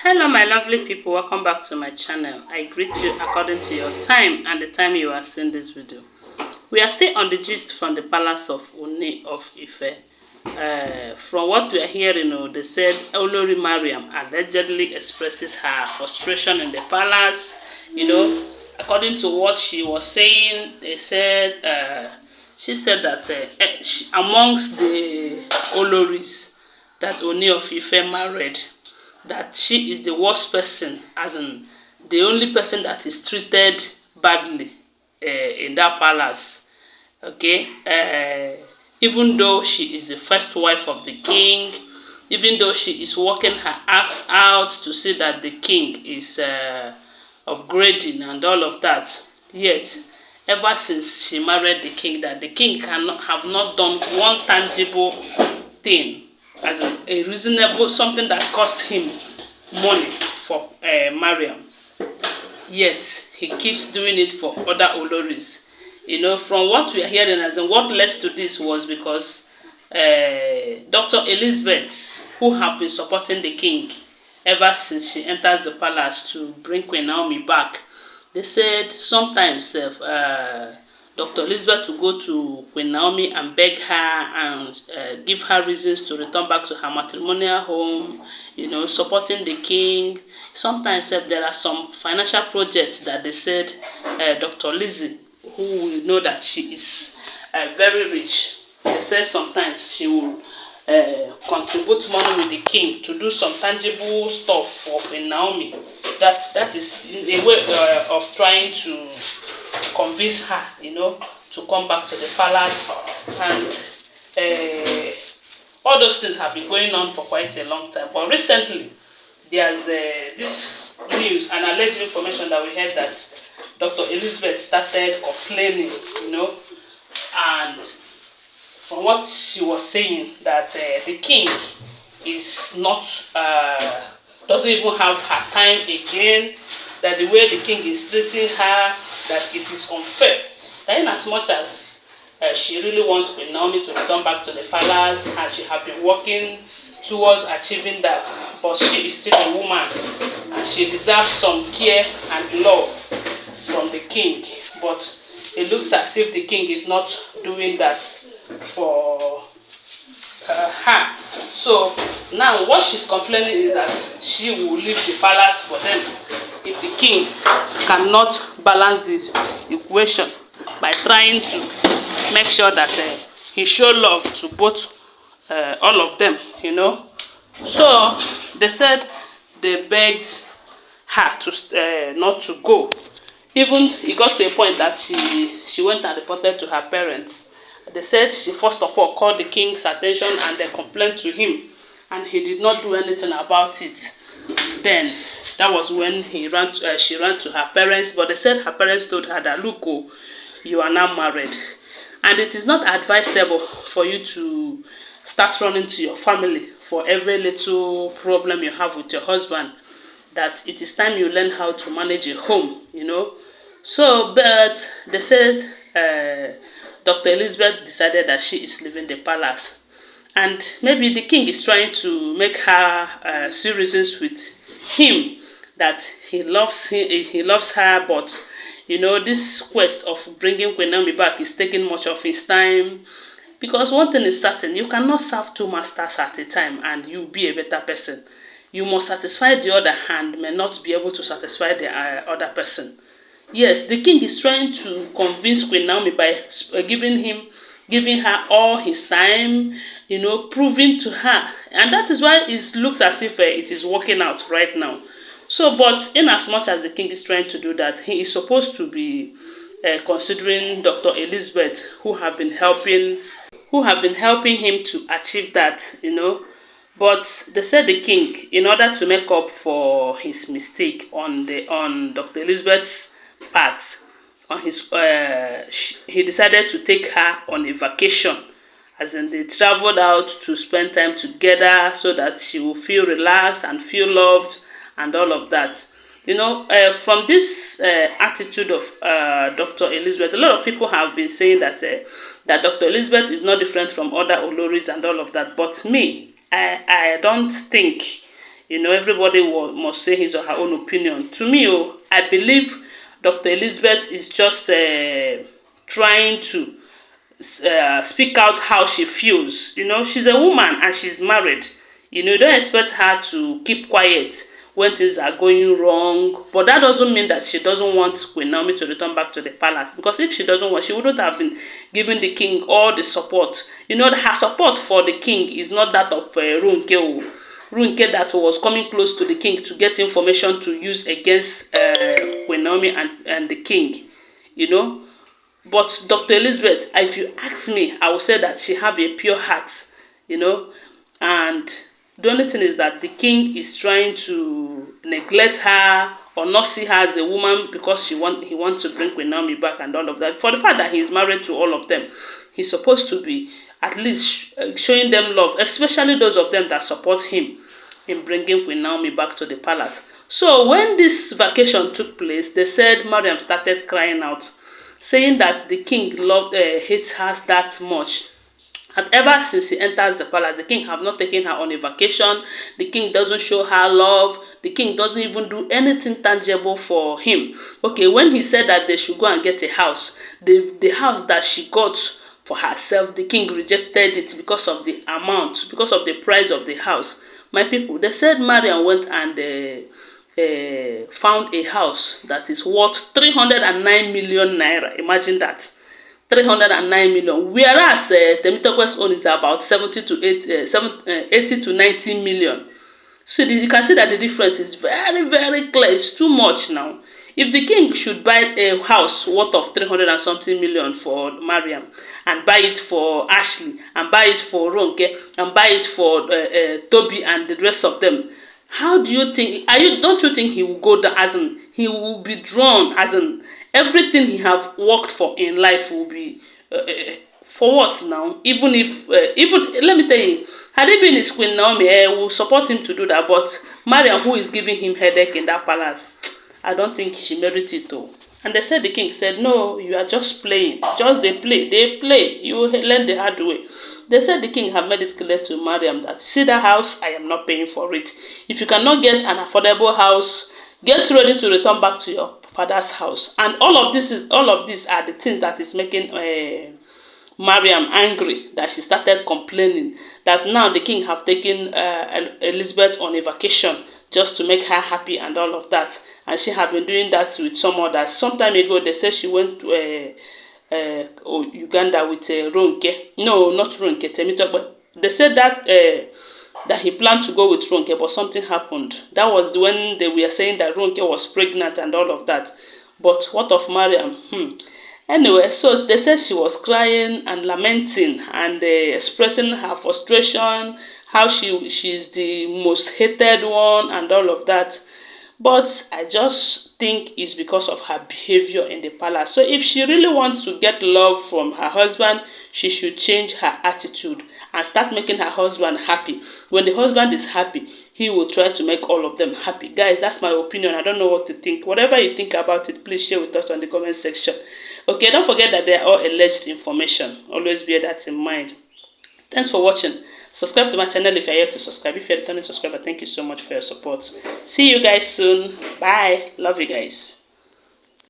Hello my lovely people, welcome back to my channel. I greet you according to your time and the time you are seeing this video. We are still on the gist from the palace of Ooni of Ife. From what we are hearing, they said Olori Mariam allegedly expresses her frustration in the palace. According to what she was saying, they said she said that amongst the Olories that Ooni of Ife married, that she is the worst person, as in the only person that is treated badly in that palace. Okay, even though she is the first wife of the king, even though she is working her ass out to see that the king is upgrading and all of that, yet ever since she married the king, that the king have not done one tangible thing, as a reasonable something that cost him money for Mariam. Yet he keeps doing it for other Olories. From what we are hearing, as in what led to this was because Dr. Elizabeth, who have been supporting the king ever since she enters the palace to bring Queen Naomi back, they said sometimes Dr. Elizabeth will go to Queen Naomi and beg her and give her reasons to return back to her matrimonial home, supporting the king. Sometimes there are some financial projects that they said Dr. Lizzie, who we know that she is very rich, they said sometimes she will contribute money with the king to do some tangible stuff for Queen Naomi. That is a way of trying to convince her, to come back to the palace. And all those things have been going on for quite a long time. But recently, there's this news and alleged information that we heard that Dr. Elizabeth started complaining, and from what she was saying, that the king is not, doesn't even have her time again, that the way the king is treating her, that it is unfair. That in as much as she really wants Queen Naomi to return back to the palace, and she has been working towards achieving that, but she is still a woman and she deserves some care and love from the king. But it looks as if the king is not doing that for her. So now what she's complaining is that she will leave the palace for them if the king cannot balance the equation by trying to make sure that he show love to both all of them. So they said they begged her to not to go. Even it got to a point that she went and reported to her parents. They said she first of all called the king's attention and they complained to him, and he did not do anything about it. Then that was when she ran to her parents. But they said her parents told her that, look, you are now married, and it is not advisable for you to start running to your family for every little problem you have with your husband. That it is time you learn how to manage a home, So, but they said Dr. Elizabeth decided that she is leaving the palace, and maybe the king is trying to make her see reasons with him that he loves her, but this quest of bringing Queen Naomi back is taking much of his time. Because one thing is certain, you cannot serve two masters at a time and you be a better person. You must satisfy the other hand, may not be able to satisfy the other person. Yes, the king is trying to convince Queen Naomi by giving her all his time, proving to her. And that is why it looks as if it is working out right now. So, but in as much as the king is trying to do that, he is supposed to be considering Dr. Elizabeth, who have been helping him to achieve that, But they said the king, in order to make up for his mistake on Dr. Elizabeth's part, he decided to take her on a vacation, as in they traveled out to spend time together so that she will feel relaxed and feel loved and all of that. From this attitude of Dr. Elizabeth, a lot of people have been saying that that Dr. Elizabeth is not different from other Olories and all of that. But me, I don't think everybody must say his or her own opinion. To me, I believe Dr. Elizabeth is just trying to speak out how she feels. She's a woman and she's married. You don't expect her to keep quiet when things are going wrong. But that doesn't mean that she doesn't want Queen Naomi to return back to the palace. Because if she doesn't want, she wouldn't have been giving the king all the support. Her support for the king is not that of Runke. Runke that was coming close to the king to get information to use against Queen Naomi and the king. But Dr. Elizabeth, if you ask me, I would say that she have a pure heart, and the only thing is that the king is trying to neglect her or not see her as a woman because he wants to bring Queen Naomi back and all of that. For the fact that he is married to all of them, he's supposed to be at least showing them love, especially those of them that support him in bringing Queen Naomi back to the palace. So when this vacation took place, they said Mariam started crying out, saying that the king hates her that much. And ever since he enters the palace, the king have not taken her on a vacation. The king doesn't show her love. The king doesn't even do anything tangible for him. Okay, when he said that they should go and get a house, the house that she got for herself, the king rejected it because of the amount, because of the price of the house. My people, they said Mariam went and found a house that is worth 309 million naira. Imagine that. 309 million, whereas Temitope's own is about 80 to 90 million. So you can see that the difference is very, very clear. It's too much now. If the king should buy a house worth of 300 and something million for Mariam, and buy it for Ashley, and buy it for Ronke, and buy it for Toby and the rest of them, how do you think? Don't you think he will go down? As in, he will be drawn. As in, everything he have worked for in life will be for what now? Even let me tell you, had it been his Queen Naomi, will support him to do that. But Mariam, who is giving him headache in that palace, I don't think she merits it though. And they said, the king said, no, you are just playing. Just they play. You learn the hard way. They said the king have made it clear to Mariam that, see that house, I am not paying for it. If you cannot get an affordable house, get ready to return back to your father's house. And all of these are the things that is making Mariam angry, that she started complaining that now the king have taken Elizabeth on a vacation just to make her happy and all of that. And she have been doing that with some others. Some time ago, they said she went to Uganda with Ronke. No, not Ronke, Temitope. They said that that he planned to go with Ronke, but something happened. That was when they were saying that Ronke was pregnant and all of that. But what of Mariam? Anyway, so they said she was crying and lamenting and expressing her frustration, how she's the most hated one and all of that. But I just think it's because of her behavior in the palace. So if she really wants to get love from her husband, she should change her attitude and start making her husband happy. When the husband is happy, he will try to make all of them happy. Guys, that's my opinion. I don't know what to think. Whatever you think about it, please share with us on the comment section. Okay, don't forget that they are all alleged information. Always bear that in mind. Thanks for watching. Subscribe to my channel if you're yet to subscribe. If you're a returning subscriber, thank you so much for your support. See you guys soon. Bye. Love you guys.